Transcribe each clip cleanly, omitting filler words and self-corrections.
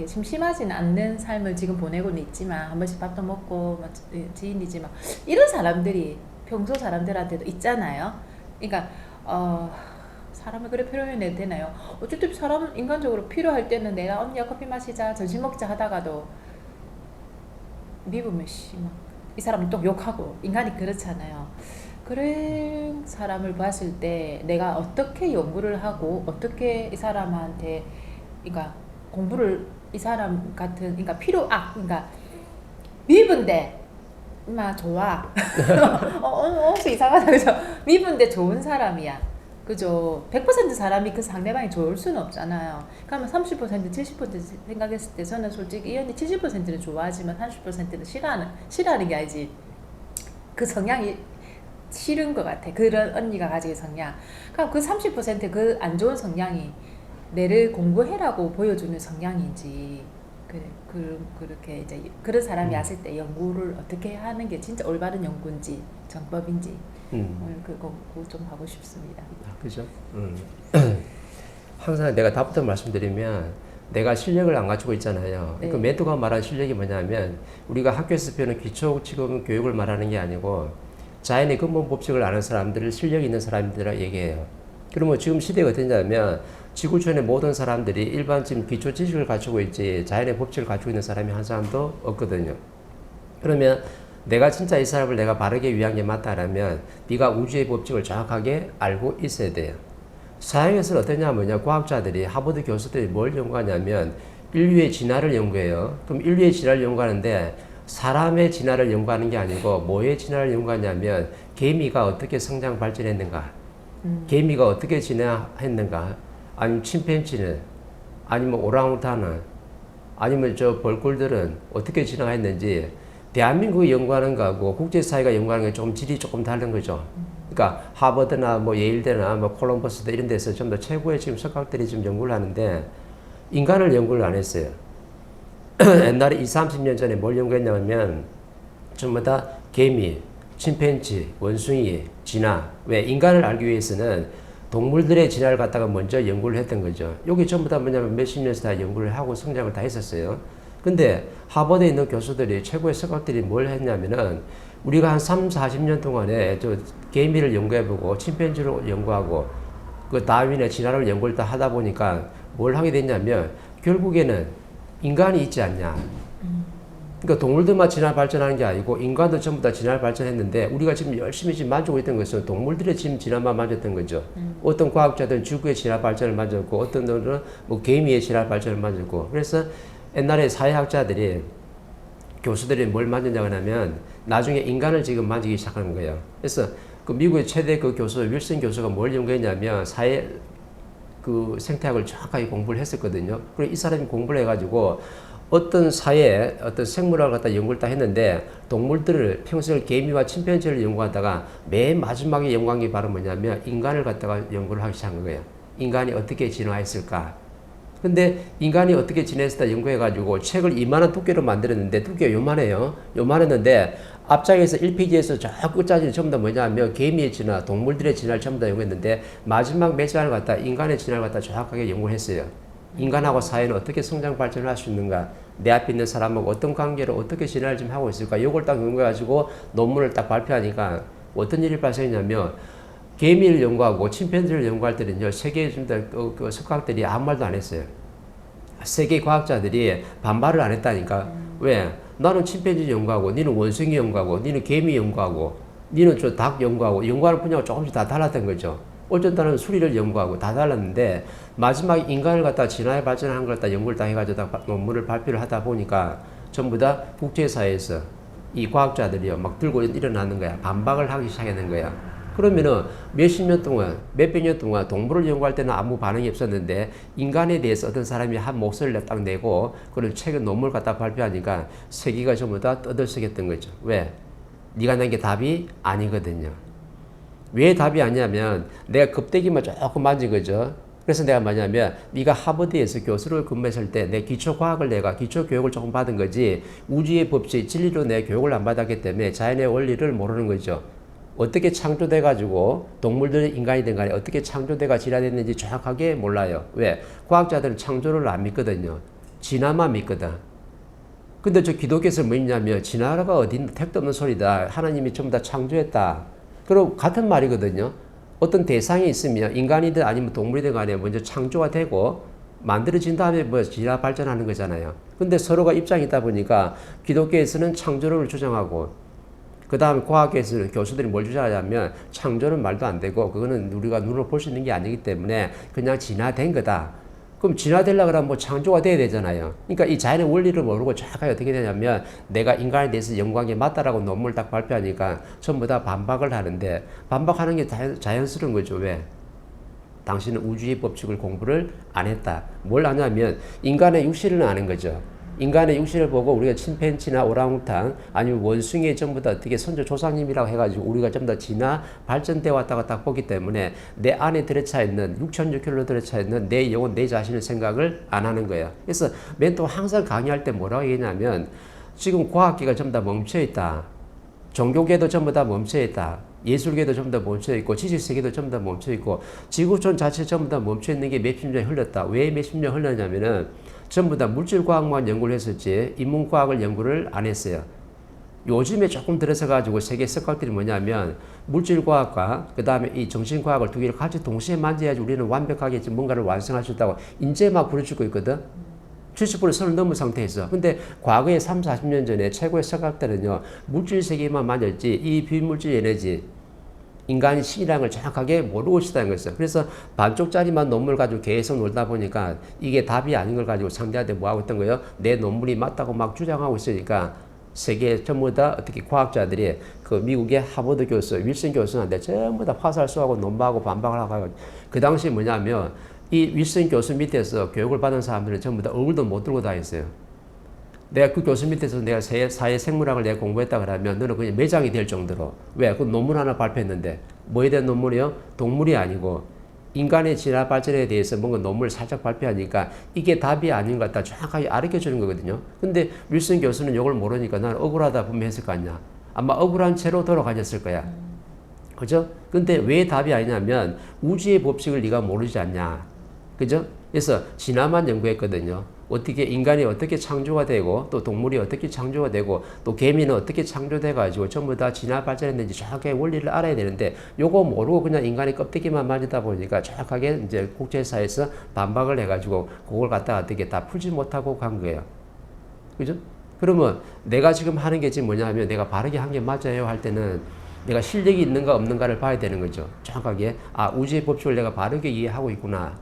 이렇게 심심하지는 않는 삶을 지금 보내고는 있지만 한 번씩 밥도 먹고 막 지인이지만 이런 사람들이 평소 사람들한테도 있잖아요. 그러니까 사람을 그래 표현해도 되나요? 어쨌든 사람 인간적으로 필요할 때는 내가 언니야 커피 마시자 점심 먹자 하다가도 미우면 이 사람은 또 욕하고 인간이 그렇잖아요. 그런 사람을 봤을 때 내가 어떻게 연구를 하고 어떻게 이 사람한테 그러니까 공부를 이 사람 같은 그러니까 그러니까 미분데 좋아. 혹시 이상하다 그죠? 미분데 좋은 사람이야. 그죠? 100% 사람이 그 상대방이 좋을 수는 없잖아요. 그러면 30% 70% 생각했을 때 저는 솔직히 이 언니 70%는 좋아하지만 30%는 싫어하는 게 아니지. 그 성향이 싫은 것 같아. 그런 언니가 가지고 성향. 그럼 그 30% 안 좋은 성향이 내를 공부해라고 보여주는 성향인지 그렇게 이제 그런 사람이 왔을 때 연구를 어떻게 하는 게 진짜 올바른 연구인지 정법인지 오늘 그거 좀 하고 싶습니다. 그죠? 항상 내가 답부터 말씀드리면 내가 실력을 안 갖추고 있잖아요. 네. 그 멘토가 말한 실력이 뭐냐면 우리가 학교에서 배우는 기초 지금 교육을 말하는 게 아니고 자연의 근본 법칙을 아는 사람들을 실력 있는 사람들이라고 얘기해요. 그러면 지금 시대가 어떠냐면 지구촌의 모든 사람들이 일반 지금 기초 지식을 갖추고 있지 자연의 법칙을 갖추고 있는 사람이 한 사람도 없거든요. 그러면 내가 진짜 이 사람을 내가 바르게 위한 게 맞다라면 네가 우주의 법칙을 정확하게 알고 있어야 돼요. 서양에서는 어떠냐면요. 과학자들이 하버드 교수들이 뭘 연구하냐면 인류의 진화를 연구해요. 그럼 인류의 진화를 연구하는데 사람의 진화를 연구하는 게 아니고 뭐의 진화를 연구하냐면 개미가 어떻게 성장 발전했는가, 개미가 어떻게 진화했는가, 아니면 침팬지는, 아니면 오랑우탄은, 아니면 저 벌꿀들은 어떻게 진화했는지 대한민국이 연구하는 거하고 국제사회가 연구하는 게 좀 질이 조금 다른 거죠. 그러니까 하버드나 뭐 예일대나 뭐 콜럼버스대 이런 데서 좀 더 최고의 지금 석학들이 지금 연구를 하는데 인간을 연구를 안 했어요. 옛날에 20, 30년 전에 뭘 연구했냐면 전부 다 개미, 침팬지, 원숭이, 진화. 왜? 인간을 알기 위해서는 동물들의 진화를 갖다가 먼저 연구를 했던 거죠. 여기 전부 다 뭐냐면 몇십 년씩 다 연구를 하고 성장을 다 했었어요. 근데 하버드에 있는 교수들이 최고의 석학들이 뭘 했냐면은 우리가 한 3, 40년 동안에 저 개미를 연구해보고 침팬지를 연구하고 그 다윈의 진화를 연구를 다 하다 보니까 뭘 하게 됐냐면 결국에는 인간이 있지 않냐. 그러니까 동물들만 진화 발전하는 게 아니고 인간도 전부 다 진화 발전했는데 우리가 지금 열심히 지금 만지고 있던 것은 동물들의 지금 진화만 만졌던 거죠. 어떤 과학자들은 지구의 진화 발전을 만졌고 어떤 분들은 뭐 개미의 진화 발전을 만졌고 그래서 옛날에 사회학자들이 교수들이 뭘 만졌냐고 하면 나중에 인간을 지금 만지기 시작하는 거예요. 그래서 그 미국의 최대 그 교수 윌슨 교수가 뭘 연구했냐면 사회 그 생태학을 정확하게 공부를 했었거든요. 그리고 이 사람이 공부를 해가지고 어떤 사회에 어떤 생물학을 갖다 연구를 다 했는데 동물들을 평소에 개미와 침팬지를 연구하다가 맨 마지막에 연구한 게 바로 뭐냐면 인간을 갖다가 연구를 하기 시작한 거예요. 인간이 어떻게 진화했을까? 근데 인간이 어떻게 지냈을까 연구해가지고 책을 이만한 두께로 만들었는데 두께가 요만해요. 요만했는데 앞장에서 1페이지에서 저 끝까지 전부 다 뭐냐면 개미의 진화, 동물들의 진화를 전부 다 연구했는데 마지막 몇 장을 갖다 인간의 진화를 갖다 정확하게 연구를 했어요. 인간하고 사회는 어떻게 성장 발전을 할 수 있는가, 내 앞에 있는 사람하고 어떤 관계로 어떻게 진화를 좀 하고 있을까, 이걸 딱 연구해가지고 논문을 딱 발표하니까 어떤 일이 발생했냐면 개미를 연구하고 침팬지를 연구할 때는요, 세계의 그 석학들이 아무 말도 안 했어요. 세계 과학자들이 반발을 안 했다니까. 왜? 나는 침팬지 연구하고, 니는 원숭이 연구하고, 니는 개미 연구하고, 니는 저 닭 연구하고, 연구하는 분야가 조금씩 다 달랐던 거죠. 어쩐다는 수리를 연구하고 다 달랐는데, 마지막에 인간을 갖다 진화에 발전하는 걸 갖다 연구를 다 해가지고 논문을 발표를 하다 보니까 전부 다 국제사회에서 이 과학자들이요, 막 들고 일어나는 거야. 반박을 하기 시작하는 거야. 그러면은 몇십 년 동안, 몇백 년 동안 동물을 연구할 때는 아무 반응이 없었는데 인간에 대해서 어떤 사람이 한 목소리를 딱 내고 그런 책을 논문을 갖다 발표하니까 세계가 전부 다 떠들썩했던 거죠. 왜? 네가 낸 게 답이 아니거든요. 왜 답이 아니냐면 내가 겁대기만 조금 만진 거죠. 그래서 내가 뭐냐면 네가 하버드에서 교수를 근무했을 때 내 기초과학을 내가 기초교육을 조금 받은 거지 우주의 법칙, 진리로 내 교육을 안 받았기 때문에 자연의 원리를 모르는 거죠. 어떻게 창조돼가지고 동물들이 인간이 된 간에 어떻게 창조돼가 진화됐는지 정확하게 몰라요. 왜? 과학자들은 창조를 안 믿거든요. 진화만 믿거든. 근데 저 기독교에서 뭐 있냐면 진화가 어디 택도 없는 소리다. 하나님이 전부 다 창조했다. 그리고 같은 말이거든요. 어떤 대상이 있으면 인간이든 아니면 동물이든 간에 먼저 창조가 되고 만들어진 다음에 뭐 진화 발전하는 거잖아요. 근데 서로가 입장이 있다 보니까 기독교에서는 창조론을 주장하고 그 다음에 과학에서는 교수들이 뭘 주장하냐면 창조는 말도 안 되고 그거는 우리가 눈으로 볼 수 있는 게 아니기 때문에 그냥 진화된 거다. 그럼 진화되려고 그러면 뭐 창조가 돼야 되잖아요. 그러니까 이 자연의 원리를 모르고 정확하게 어떻게 되냐면 내가 인간에 대해서 연구한 게 맞다라고 논문을 딱 발표하니까 전부 다 반박을 하는데 반박하는 게 자연스러운 거죠. 왜? 당신은 우주의 법칙을 공부를 안 했다. 뭘 아냐면 인간의 육신을 아는 거죠. 인간의 육신을 보고 우리가 침팬지나 오랑우탄 아니면 원숭이 전부 다 어떻게 선조 조상님이라고 해가지고 우리가 전부 다 진화 발전돼 왔다가 딱 보기 때문에 내 안에 들어차 있는 6,600kg 들어차 있는 내 영혼 내 자신의 생각을 안 하는 거예요. 그래서 맨 또 항상 강의할 때 뭐라고 얘기냐면 지금 과학계가 전부 다 멈춰 있다. 종교계도 전부 다 멈춰 있다. 예술계도 전부 다 멈춰 있고 지식세계도 전부 다 멈춰 있고 지구촌 자체 전부 다 멈춰 있는 게 몇십 년이 흘렀다. 왜 몇십 년 흘렀냐면은 전부 다 물질과학만 연구를 했었지 인문과학을 연구를 안 했어요. 요즘에 조금 들어서 가지고 세계 석학들이 뭐냐면 물질과학과 그 다음에 이 정신과학을 두 개를 같이 동시에 만져야지 우리는 완벽하게 뭔가를 완성할 수 있다고 이제 막 부르짖고 있거든. 70% 선을 넘은 상태에서. 근데 과거에 3, 40년 전에 최고의 석학들은요 물질 세계만 만졌지 이 비물질 에너지 인간이 신이라는 걸 정확하게 모르고 있었다는 거였어요. 그래서 반쪽짜리만 논문을 가지고 계속 놀다 보니까 이게 답이 아닌 걸 가지고 상대한테 뭐 하고 있던 거예요? 내 논문이 맞다고 막 주장하고 있으니까 세계 전부 다 어떻게 과학자들이 그 미국의 하버드 교수, 윌슨 교수한테 전부 다 화살 쏘고 논박하고 반박을 하고 그 당시 뭐냐면 이 윌슨 교수 밑에서 교육을 받은 사람들은 전부 다 얼굴도 못 들고 다녔어요. 내가 그 교수 밑에서 내가 사회생물학을 내가 공부했다 그러면 너는 그냥 매장이 될 정도로. 왜? 그 논문 하나 발표했는데 뭐에 대한 논문이요? 동물이 아니고 인간의 진화 발전에 대해서 뭔가 논문을 살짝 발표하니까 이게 답이 아닌 것 같다 정확하게 가르쳐 주는 거거든요. 근데 윌슨 교수는 이걸 모르니까 나는 억울하다 분명히 했을 거 아니야. 아마 억울한 채로 돌아가셨을 거야. 그죠? 근데 왜 답이 아니냐면 우주의 법칙을 네가 모르지 않냐. 그죠? 그래서 진화만 연구했거든요. 어떻게 인간이 어떻게 창조가 되고 또 동물이 어떻게 창조가 되고 또 개미는 어떻게 창조돼 가지고 전부 다 진화 발전했는지 정확하게 원리를 알아야 되는데 요거 모르고 그냥 인간의 껍데기만 만지다 보니까 정확하게 이제 국제사회에서 반박을 해 가지고 그걸 갖다가 어떻게 다 풀지 못하고 간 거예요. 그죠? 그러면 내가 지금 하는 게 지금 뭐냐 하면 내가 바르게 한 게 맞아요 할 때는 내가 실력이 있는가 없는가를 봐야 되는 거죠. 정확하게 아 우주의 법칙을 내가 바르게 이해하고 있구나.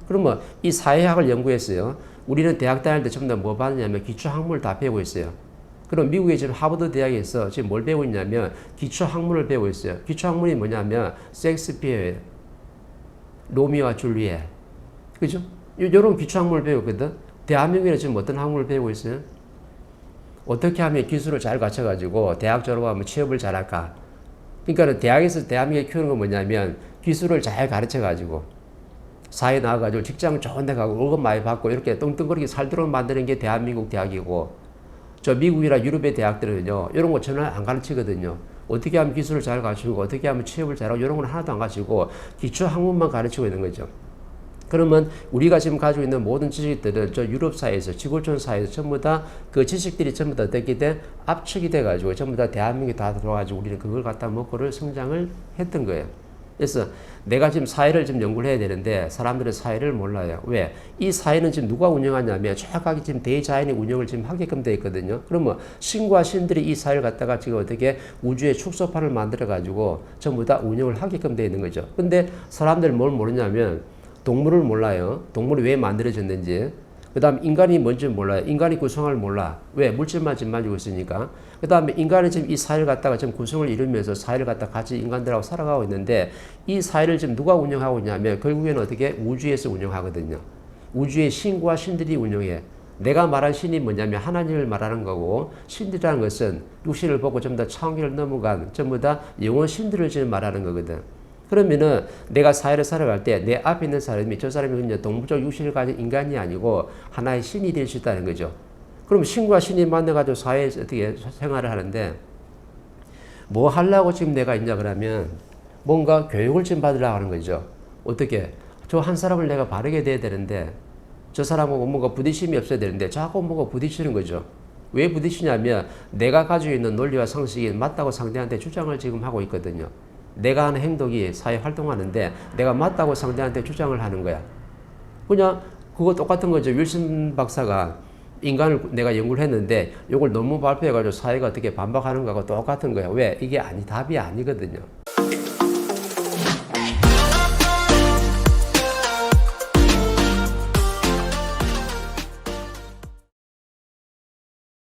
그러면 이 사회학을 연구했어요. 우리는 대학 다닐 때 전부 다 뭐 받느냐면 기초학문을 다 배우고 있어요. 그럼 미국에 지금 하버드 대학에서 지금 뭘 배우고 있냐면 기초학문을 배우고 있어요. 기초학문이 뭐냐면 셰익스피어예요. 로미오와 줄리엣. 그죠? 요런 기초학문을 배우거든. 대한민국에는 지금 어떤 학문을 배우고 있어요? 어떻게 하면 기술을 잘 갖춰가지고 대학 졸업하면 취업을 잘할까? 그러니까 대학에서 대한민국에 키우는 건 뭐냐면 기술을 잘 가르쳐가지고 사회에 나와가지고 직장 좋은 데 가고 월급 많이 받고 이렇게 뚱뚱거리게 살도록 만드는 게 대한민국 대학이고 저 미국이나 유럽의 대학들은요 이런 거 전혀 안 가르치거든요. 어떻게 하면 기술을 잘 가르치고 어떻게 하면 취업을 잘하고 이런 건 하나도 안 가르치고 기초 학문만 가르치고 있는 거죠. 그러면 우리가 지금 가지고 있는 모든 지식들은 저 유럽 사회에서 지구촌 사회에서 전부 다 그 지식들이 전부 다 어떻게 돼? 압축이 돼가지고 전부 다 대한민국에 다 들어와가지고 우리는 그걸 갖다 먹고를 성장을 했던 거예요. 그래서 내가 지금 사회를 좀 연구를 해야 되는데 사람들은 사회를 몰라요. 왜? 이 사회는 지금 누가 운영하냐면 정확하게 지금 대자연이 운영을 지금 하게끔 되어 있거든요. 그러면 신과 신들이 이 사회를 갖다가 지금 어떻게 우주의 축소판을 만들어 가지고 전부 다 운영을 하게끔 되어 있는 거죠. 근데 사람들 뭘 모르냐면 동물을 몰라요. 동물이 왜 만들어졌는지. 그 다음 인간이 뭔지 몰라요. 인간이 구성을 몰라. 왜? 물질만 지금 만지고 있으니까. 그 다음에 인간이 지금 이 사회를 갖다가 지금 구성을 이루면서 사회를 갖다가 같이 인간들하고 살아가고 있는데 이 사회를 지금 누가 운영하고 있냐면 결국에는 어떻게 우주에서 운영하거든요. 우주의 신과 신들이 운영해. 내가 말한 신이 뭐냐면 하나님을 말하는 거고 신들이라는 것은 육신을 보고 전부 다 차원계를 넘어간 전부 다 영원 신들을 지금 말하는 거거든. 그러면은 내가 사회를 살아갈 때 내 앞에 있는 사람이 저 사람이 그냥 동물적 육신을 가진 인간이 아니고 하나의 신이 될 수 있다는 거죠. 그럼 신과 신이 만나가지고 사회에서 어떻게 생활을 하는데 뭐 하려고 지금 내가 있냐 그러면 뭔가 교육을 좀 받으려고 하는 거죠. 어떻게? 저 한 사람을 내가 바르게 돼야 되는데 저 사람하고 뭔가 부딪힘이 없어야 되는데 자꾸 뭔가 부딪히는 거죠. 왜 부딪히냐면 내가 가지고 있는 논리와 상식이 맞다고 상대한테 주장을 지금 하고 있거든요. 내가 하는 행동이 사회 활동하는데 내가 맞다고 상대한테 주장을 하는 거야. 그냥 그거 똑같은 거죠. 윌슨 박사가 인간을 내가 연구를 했는데 이걸 논문 발표해가지고 사회가 어떻게 반박하는 거하고 똑같은 거야. 왜? 이게 답이 아니거든요.